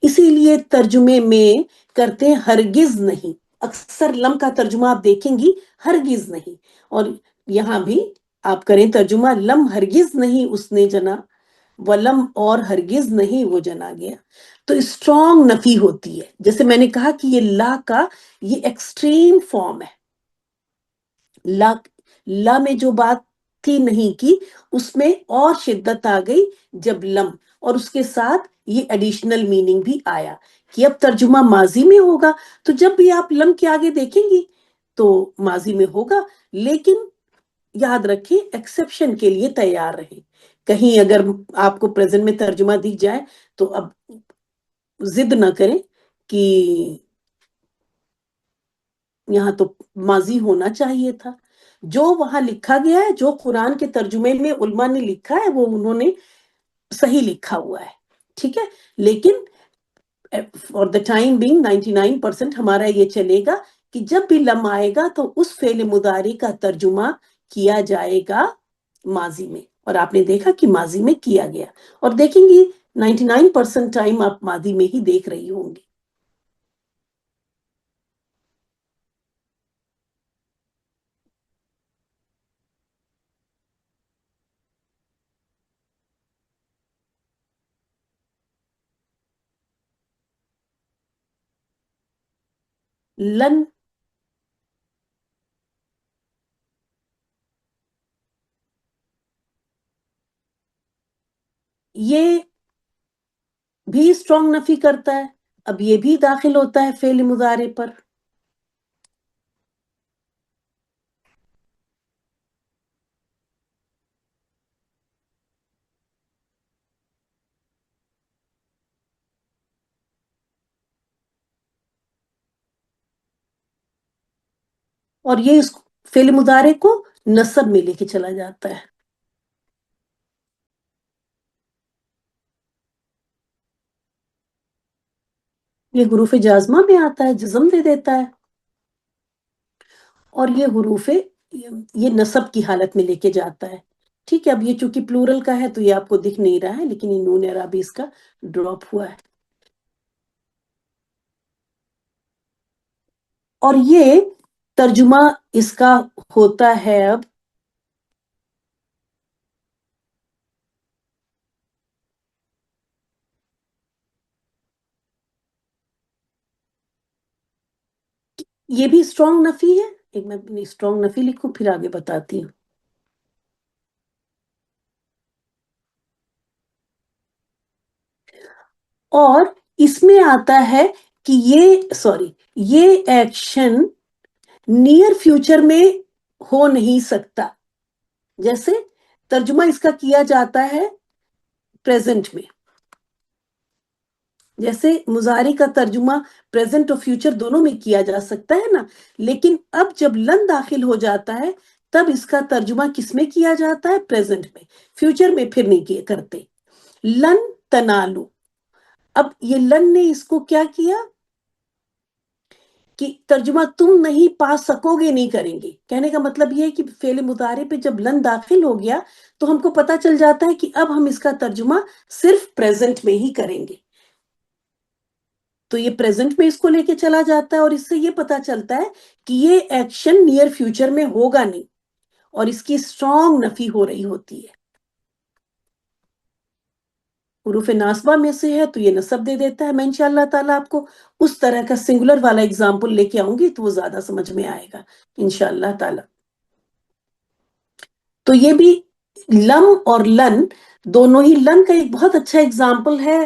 اسی لیے ترجمے میں کرتے ہیں ہرگز نہیں. اکثر لم کا ترجمہ آپ دیکھیں گی ہرگز نہیں. اور یہاں بھی آپ کریں ترجمہ، لم ہرگز نہیں اس نے جنا، ولم اور ہرگز نہیں وہ جنا گیا. تو اسٹرانگ نفی ہوتی ہے. جیسے میں نے کہا کہ یہ لا کا یہ ایکسٹریم فارم ہے. لا لا میں جو بات تھی نہیں کی، اس میں اور شدت آ گئی جب لم، اور اس کے ساتھ یہ ایڈیشنل میننگ بھی آیا کہ اب ترجمہ ماضی میں ہوگا. تو جب بھی آپ لم کے آگے دیکھیں گی تو ماضی میں ہوگا، لیکن یاد رکھیں ایکسیپشن کے لیے تیار رہیں. کہیں اگر آپ کو پریزنٹ میں ترجمہ دی جائے تو اب ضد نہ کریں کہ یہاں تو ماضی ہونا چاہیے تھا. جو وہاں لکھا گیا ہے، جو قرآن کے ترجمے میں علماء نے لکھا ہے، وہ انہوں نے صحیح لکھا ہوا ہے. ٹھیک ہے، لیکن فار دا ٹائم بینگ 99% ہمارا یہ چلے گا کہ جب بھی لم آئے گا تو اس فعل مضارع کا ترجمہ کیا جائے گا ماضی میں. اور آپ نے دیکھا کہ ماضی میں کیا گیا، اور دیکھیں گی 99% ٹائم آپ ماضی میں ہی دیکھ رہی ہوں گی. لن یہ بھی اسٹرانگ نفی کرتا ہے. اب یہ بھی داخل ہوتا ہے فعل مضارع پر. اور یہ اس فعل مضارع کو نصب میں لے کے چلا جاتا ہے. یہ حروف جازمہ میں آتا ہے، جزم دے دیتا ہے. اور یہ حروف یہ نصب کی حالت میں لے کے جاتا ہے. ٹھیک ہے، اب یہ چونکہ پلورل کا ہے تو یہ آپ کو دکھ نہیں رہا ہے، لیکن یہ نون اعرابی اس کا ڈراپ ہوا ہے. اور یہ ترجمہ اس کا ہوتا ہے اب یہ بھی اسٹرانگ نفی ہے. ایک میں اسٹرانگ نفی لکھوں پھر آگے بتاتی ہوں. اور اس میں آتا ہے کہ یہ ایکشن نیئر فیوچر میں ہو نہیں سکتا. جیسے ترجمہ اس کا کیا جاتا ہے پریزنٹ میں، جیسے مضارع کا ترجمہ پریزنٹ اور فیوچر دونوں میں کیا جا سکتا ہے نا. لیکن اب جب لن داخل ہو جاتا ہے تب اس کا ترجمہ کس میں کیا جاتا ہے؟ پریزنٹ میں. فیوچر میں پھر نہیں کرتے. لن تنالو، اب یہ لن نے اس کو کیا کیا کہ ترجمہ تم نہیں پا سکو گے نہیں کریں گے. کہنے کا مطلب یہ ہے کہ فعل مضارع پہ جب لن داخل ہو گیا تو ہم کو پتا چل جاتا ہے کہ اب ہم اس کا ترجمہ صرف پریزنٹ میں ہی کریں گے. تو یہ پریزنٹ میں اس کو لے کے چلا جاتا ہے، اور اس سے یہ پتا چلتا ہے کہ یہ ایکشن نیئر فیوچر میں ہوگا نہیں، اور اس کی اسٹرانگ نفی ہو رہی ہوتی ہے. حروف ناصبہ میں سے ہے تو یہ نصب دے دیتا ہے. میں انشاءاللہ تعالیٰ آپ کو اس طرح کا سنگولر والا اگزامپل لے کے آؤں گی تو وہ زیادہ سمجھ میں آئے گا انشاءاللہ تعالیٰ. تو یہ بھی لم اور لن دونوں ہی. لن کا ایک بہت اچھا اگزامپل ہے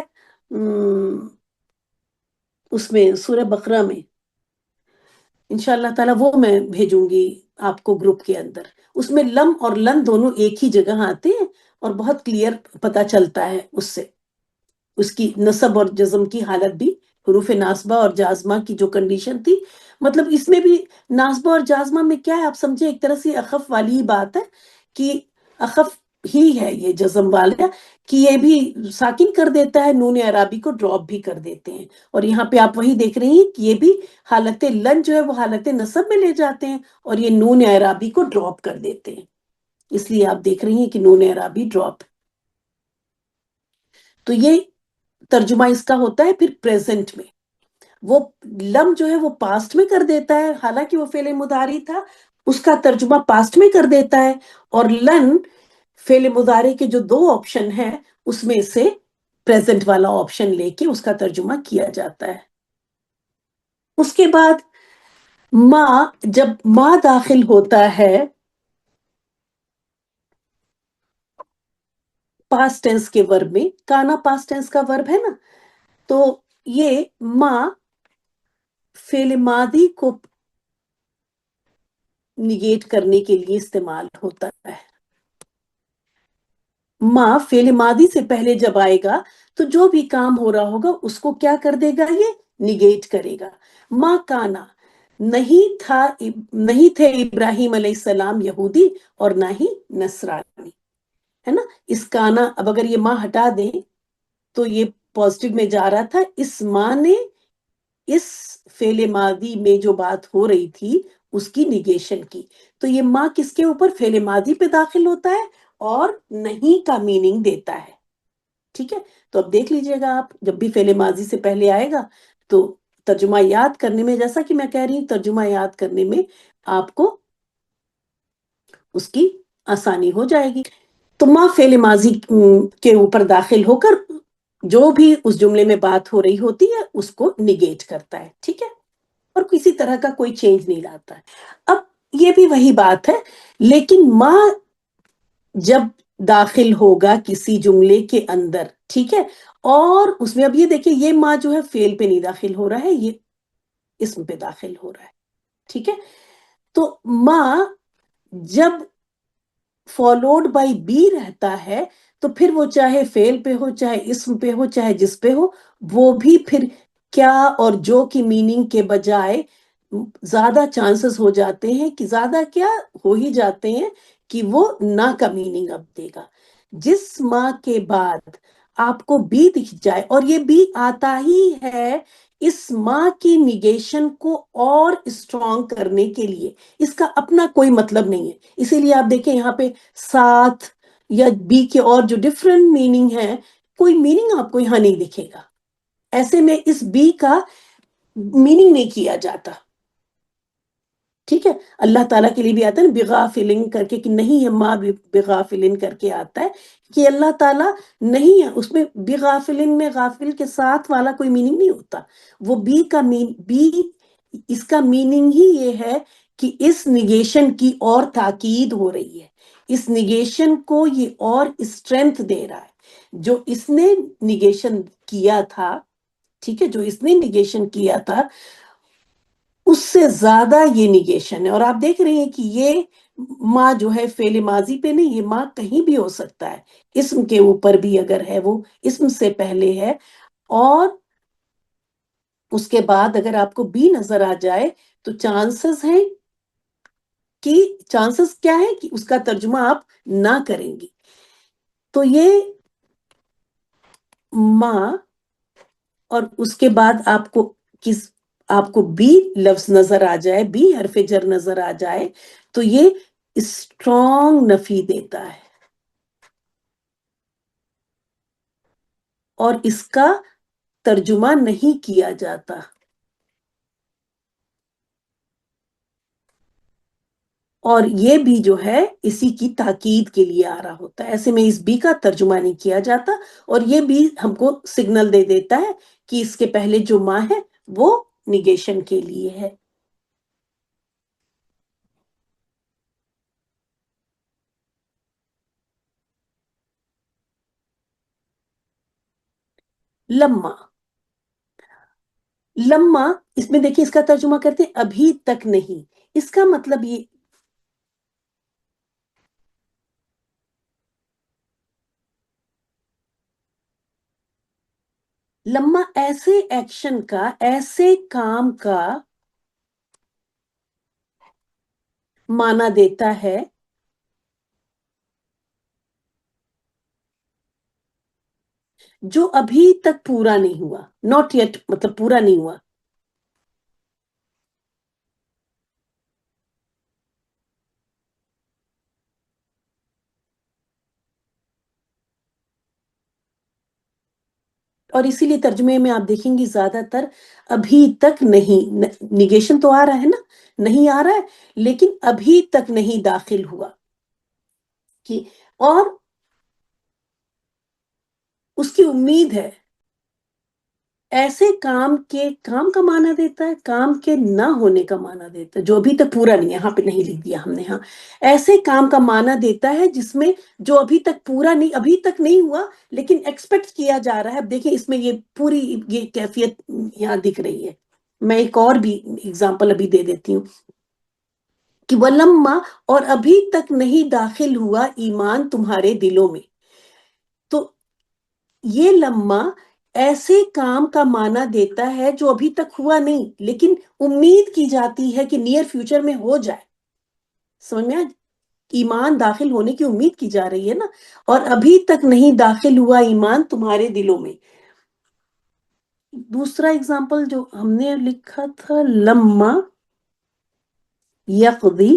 اس میں سورہ بقرہ میں، انشاءاللہ تعالیٰ وہ میں بھیجوں گی آپ کو گروپ کے اندر. اس میں لم اور لن دونوں ایک ہی جگہ آتے ہیں اور بہت کلیئر پتا چلتا ہے اس سے. اس کی نصب اور جزم کی حالت بھی حروف ناصبہ اور جازمہ کی جو کنڈیشن تھی، مطلب اس میں بھی ناصبہ اور جازمہ میں کیا ہے آپ سمجھے، ایک طرح سے اخف والی ہی بات ہے کہ اخف ہی ہے یہ جزم والا، کہ یہ بھی ساکن کر دیتا ہے، نون اعرابی کو ڈراپ بھی کر دیتے ہیں. اور یہاں پہ آپ وہی دیکھ رہی ہیں کہ یہ بھی حالت لن جو ہے وہ حالت نصب میں لے جاتے ہیں اور یہ نون اعرابی کو ڈراپ کر دیتے ہیں. اس لیے آپ دیکھ رہی ہیں کہ نون اعرابی ڈراپ. تو یہ ترجمہ اس کا ہوتا ہے پھر پریزنٹ میں. وہ لم جو ہے وہ پاسٹ میں کر دیتا ہے، حالانکہ وہ فعل مضارع تھا، اس کا ترجمہ پاسٹ میں کر دیتا ہے، اور لن فعل مضارع کے جو 2 آپشن ہیں اس میں سے پریزنٹ والا آپشن لے کے اس کا ترجمہ کیا جاتا ہے۔ اس کے بعد ما، جب ما داخل ہوتا ہے پاسٹ ٹینس کے ورب میں، کانا پاسٹ ٹینس کا ورب ہے نا، تو یہ ما فعل ماضی کو نگیٹ کرنے کے لیے استعمال ہوتا ہے۔ ما فعل ماضی سے پہلے جب آئے گا تو جو بھی کام ہو رہا ہوگا اس کو کیا کر دے گا، یہ نگیٹ کرے گا۔ ما کانا، نہیں تھے ابراہیم علیہ السلام یہودی اور نہ ہی نصرانی، ہے نا۔ اس کانا، اب اگر یہ ما ہٹا دیں تو یہ پازیٹو میں جا رہا تھا، اس ما نے اس فعل ماضی میں جو بات ہو رہی تھی اس کی نگیشن کی، تو یہ ما کس کے اوپر، فعل ماضی پہ داخل ہوتا ہے اور نہیں کا میننگ دیتا ہے، ٹھیک ہے۔ تو اب دیکھ لیجئے گا آپ، جب بھی فعل ماضی سے پہلے آئے گا تو ترجمہ یاد کرنے میں، جیسا کہ میں کہہ رہی ہوں، ترجمہ یاد کرنے میں آپ کو اس کی آسانی ہو جائے گی۔ تو ما فعل ماضی کے اوپر داخل ہو کر جو بھی اس جملے میں بات ہو رہی ہوتی ہے اس کو نگیٹ کرتا ہے، ٹھیک ہے، اور کسی طرح کا کوئی چینج نہیں لاتا ہے۔ اب یہ بھی وہی بات ہے، لیکن ما جب داخل ہوگا کسی جملے کے اندر، ٹھیک ہے، اور اس میں اب یہ دیکھیں، یہ ما جو ہے فعل پہ نہیں داخل ہو رہا ہے، یہ اسم پہ داخل ہو رہا ہے، ٹھیک ہے۔ تو ما جب فالوڈ بائی بی رہتا ہے تو پھر وہ چاہے فعل پہ ہو، چاہے اسم پہ ہو، چاہے جس پہ ہو، وہ بھی پھر کیا اور جو کی میننگ کے بجائے زیادہ چانسز ہو جاتے ہیں، کہ زیادہ کیا ہو ہی جاتے ہیں کہ وہ نہ کا میننگ اب دے گا۔ جس ما کے بعد آپ کو بی دکھ جائے، اور یہ بی آتا ہی ہے اس ما کی نیگیشن کو اور اسٹرانگ کرنے کے لیے، اس کا اپنا کوئی مطلب نہیں ہے۔ اسی لیے آپ دیکھیں یہاں پہ ساتھ یا بی کے اور جو ڈفرنٹ میننگ ہے، کوئی میننگ آپ کو یہاں نہیں دکھے گا۔ ایسے میں اس بی کا میننگ نہیں کیا جاتا، ٹھیک ہے۔ اللہ تعالیٰ کے لیے بھی آتا ہے نا بغافلن کر کے، کہ نہیں ہے ما بغافلن کر کے آتا ہے کہ اللہ تعالیٰ نہیں ہے، اس میں بغافلن میں غافل کے ساتھ والا کوئی میننگ نہیں ہوتا۔ وہ بی اس کا میننگ ہی یہ ہے کہ اس نگیشن کی اور تاکید ہو رہی ہے، اس نگیشن کو یہ اور اسٹرینتھ دے رہا ہے۔ جو اس نے نگیشن کیا تھا، ٹھیک ہے، جو اس نے نگیشن کیا تھا اس سے زیادہ یہ نگیشن ہے۔ اور آپ دیکھ رہے ہیں کہ یہ ما جو ہے فعل ماضی پہ نہیں، یہ ما کہیں بھی ہو سکتا ہے، اسم کے اوپر بھی اگر ہے، وہ اسم سے پہلے ہے، اور اس کے بعد اگر آپ کو بی نظر آ جائے تو چانسز ہیں کہ چانسز کیا ہے کہ اس کا ترجمہ آپ نہ کریں گی۔ تو یہ ما، اور اس کے بعد آپ کو بی لفظ نظر آ جائے، بی حرف جر نظر آ جائے تو یہ اسٹرانگ نفی دیتا ہے، اور اس کا ترجمہ نہیں کیا جاتا، اور یہ بھی جو ہے اسی کی تاکید کے لیے آ رہا ہوتا ہے۔ ایسے میں اس بی کا ترجمہ نہیں کیا جاتا، اور یہ بھی ہم کو سگنل دے دیتا ہے کہ اس کے پہلے جو ما ہے وہ نگیشن کے لیے ہے۔ لما، لما اس میں دیکھیں، اس کا ترجمہ کرتے ہیں ابھی تک نہیں، اس کا مطلب یہ لما ایسے ایکشن کا، ایسے کام کا معنی دیتا ہے جو ابھی تک پورا نہیں ہوا، ناٹ یٹ مطلب پورا نہیں ہوا۔ اور اسی لیے ترجمے میں آپ دیکھیں گی زیادہ تر ابھی تک نہیں، نیگیشن تو آ رہا ہے نا، نہیں آ رہا ہے لیکن ابھی تک نہیں داخل ہوا کہ، اور اس کی امید ہے، ایسے کام کے، کام کا معنی دیتا ہے، کام کے نہ ہونے کا معنی دیتا ہے، جو ابھی تک پورا نہیں ہے، یہاں پہ نہیں لکھ دیا ہم نے، ہاں ایسے کام کا معنی دیتا ہے جس میں جو ابھی تک پورا نہیں، ابھی تک نہیں ہوا لیکن ایکسپیکٹ کیا جا رہا ہے. اب دیکھیں اس میں یہ پوری یہ کیفیت یہاں دکھ رہی ہے. میں ایک اور بھی اگزامپل ابھی دے دیتی ہوں کہ وَلَمَّا، اور ابھی تک نہیں داخل ہوا ایمان تمہارے دلوں میں. تو یہ لمحہ ایسے کام کا معنی دیتا ہے جو ابھی تک ہوا نہیں لیکن امید کی جاتی ہے کہ نیئر فیوچر میں ہو جائے. سمجھ میں ایمان داخل ہونے کی امید کی جا رہی ہے نا، اور ابھی تک نہیں داخل ہوا ایمان تمہارے دلوں میں. دوسرا اگزامپل جو ہم نے لکھا تھا، لما یقضی،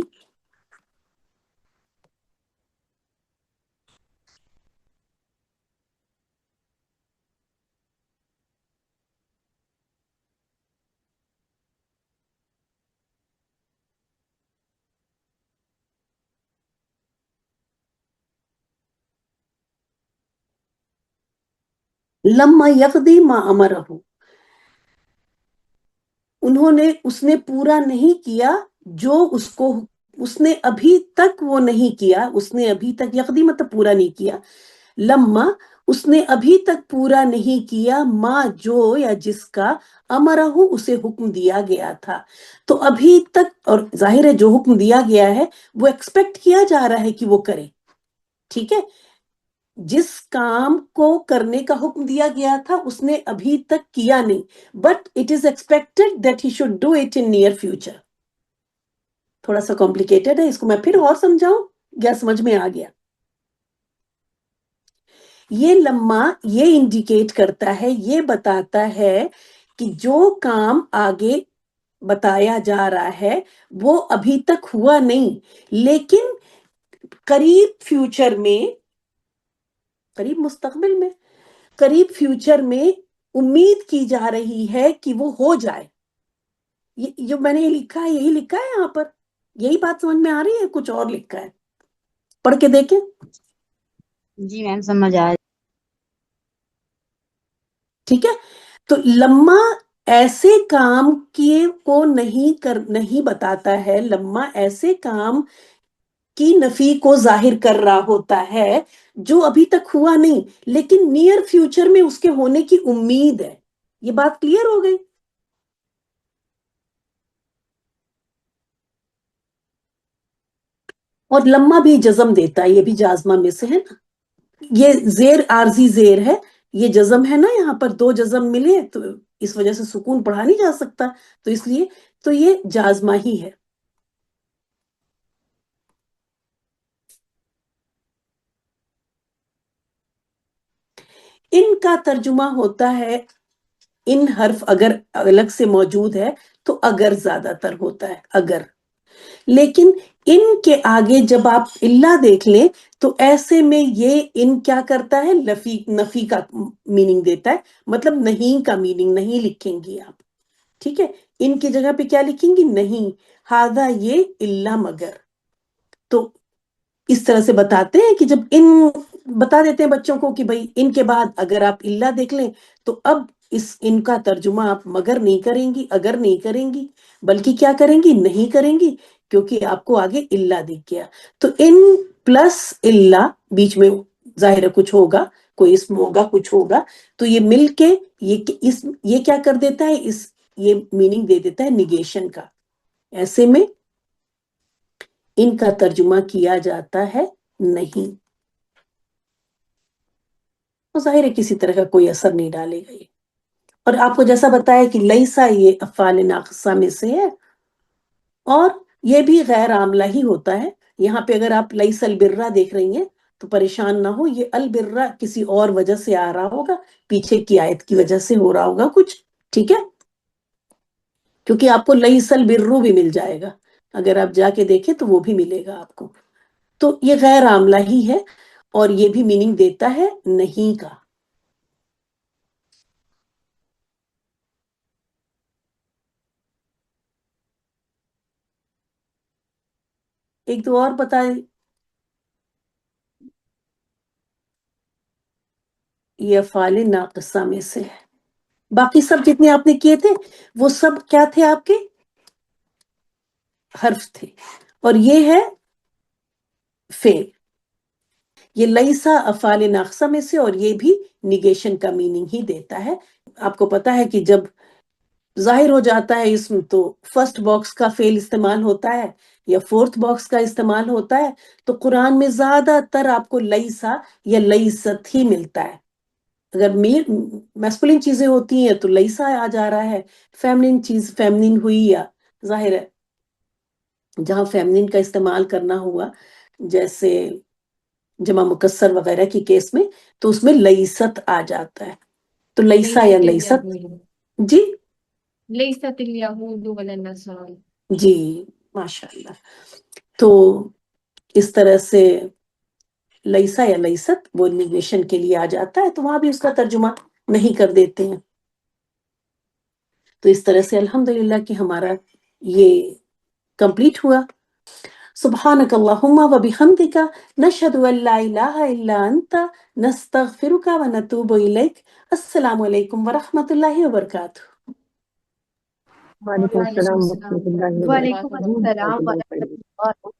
لما یقضی ما امرہ، اس نے پورا نہیں کیا جو اس نے ابھی تک وہ نہیں کیا، اس نے ابھی تک، یقضی مطلب پورا نہیں کیا، لما اس نے ابھی تک پورا نہیں کیا، ما جو یا جس کا امرہ اسے حکم دیا گیا تھا. تو ابھی تک، اور ظاہر ہے جو حکم دیا گیا ہے وہ ایکسپیکٹ کیا جا رہا ہے کہ وہ کرے، ٹھیک ہے. جس کام کو کرنے کا حکم دیا گیا تھا اس نے ابھی تک کیا نہیں، but it is expected that he should do it in near future. تھوڑا سا کمپلیکیٹڈ ہے، اس کو میں پھر اور سمجھاؤں یا سمجھ میں آ گیا؟ یہ لمحہ یہ انڈیکیٹ کرتا ہے، یہ بتاتا ہے کہ جو کام آگے بتایا جا رہا ہے وہ ابھی تک ہوا نہیں لیکن قریب فیوچر میں، قریب مستقبل میں، قریب فیوچر میں امید کی جا رہی ہے کہ وہ ہو جائے. جو میں نے یہ لکھا ہے یہی لکھا ہے یہاں پر، یہی بات سمجھ میں آ رہی ہے؟ کچھ اور لکھا ہے؟ پڑھ کے دیکھیں. جی میم سمجھ آ ٹھیک ہے. تو لمحہ ایسے کام کو نہیں بتاتا ہے، لمحہ ایسے کام کی نفی کو ظاہر کر رہا ہوتا ہے جو ابھی تک ہوا نہیں لیکن نیئر فیوچر میں اس کے ہونے کی امید ہے. یہ بات کلیئر ہو گئی؟ اور لمحہ بھی جزم دیتا ہے، یہ بھی جازمہ میں سے ہے نا. یہ زیر عارضی زیر ہے، یہ جزم ہے نا، یہاں پر دو جزم ملے تو اس وجہ سے سکون پڑھا نہیں جا سکتا، تو اس لیے تو یہ جازمہ ہی ہے. ان کا ترجمہ ہوتا ہے، ان حرف اگر الگ سے موجود ہے تو اگر زیادہ تر ہوتا ہے، اگر. لیکن ان کے آگے جب آپ اللہ دیکھ لیں تو ایسے میں یہ ان کیا کرتا ہے، نفی کا میننگ دیتا ہے، مطلب نہیں کا میننگ نہیں لکھیں گی آپ، ٹھیک ہے. ان کی جگہ پہ کیا لکھیں گی؟ نہیں. ہاذا یہ اللہ مگر. تو اس طرح سے بتاتے ہیں کہ جب بتا دیتے ہیں بچوں کو کہ بھائی ان کے بعد اگر آپ اللہ دیکھ لیں تو اب ان کا ترجمہ آپ مگر نہیں کریں گی، اگر نہیں کریں گی، بلکہ کیا کریں گی؟ نہیں کریں گی، کیونکہ آپ کو آگے اللہ دکھ گیا. تو ان پلس اللہ، بیچ میں ظاہر ہے کچھ ہوگا، کوئی اسم ہوگا، کچھ ہوگا، تو یہ مل کے یہ کیا کر دیتا ہے، یہ میننگ دے دیتا ہے نیگیشن کا. ایسے میں ان کا ترجمہ کیا جاتا ہے نہیں. تو ظاہر ہے کسی طرح کا کوئی اثر نہیں ڈالے گا یہ. اور آپ کو جیسا بتایا کہ لیسا یہ افعال ناقصہ میں سے ہے، اور یہ بھی غیر عاملہ ہی ہوتا ہے. یہاں پہ اگر آپ لیس البرہ دیکھ رہی ہیں تو پریشان نہ ہو، یہ البرہ کسی اور وجہ سے آ رہا ہوگا، پیچھے کی آیت کی وجہ سے ہو رہا ہوگا کچھ، ٹھیک ہے. کیونکہ آپ کو لیس البرو بھی مل جائے گا، اگر آپ جا کے دیکھیں تو وہ بھی ملے گا آپ کو. تو یہ غیر عاملہ ہی ہے اور یہ بھی میننگ دیتا ہے نہیں کا. ایک دو اور بتائے. یہ افعال ناقصہ میں سے ہے. باقی سب جتنے آپ نے کیے تھے وہ سب کیا تھے آپ کے؟ حرف تھے. اور یہ ہے فعل. یہ لیسا افعال ناقصہ میں سے، اور یہ بھی نیگیشن کا میننگ ہی دیتا ہے. آپ کو پتا ہے کہ جب ظاہر ہو جاتا ہے اسم تو فرسٹ باکس کا فعل استعمال ہوتا ہے یا فورتھ باکس کا استعمال ہوتا ہے. تو قرآن میں زیادہ تر آپ کو لیسا یا لیست ہی ملتا ہے. اگر میسکولین چیزیں ہوتی ہیں تو لیسا آ جا رہا ہے، فیمنین چیز فیمنین ہوئی یا ظاہر ہے جہاں فیمنین کا استعمال کرنا ہوا جیسے جمع مکسر وغیرہ کی کیس میں تو اس میں لیست آ جاتا ہے. تو لیسا یا لیست. جی لیست الیہود ولا النصارى. جی ماشاء اللہ. تو اس طرح سے لیسا یا لیست وہ نیگیشن کے لیے آ جاتا ہے، تو وہاں بھی اس کا ترجمہ نہیں کر دیتے ہیں. تو اس طرح سے الحمدللہ کہ ہمارا یہ کمپلیٹ ہوا. سبحانک اللہم و بحمدک نشہد ان لا الہ الا انت نستغفرک و نتوب الیک. السلام علیکم ورحمۃ اللہ وبرکاتہ. وعلیکم السلام ورحمۃ اللہ وعلیکم وبرکاتہ. السلام ورحمۃ اللہ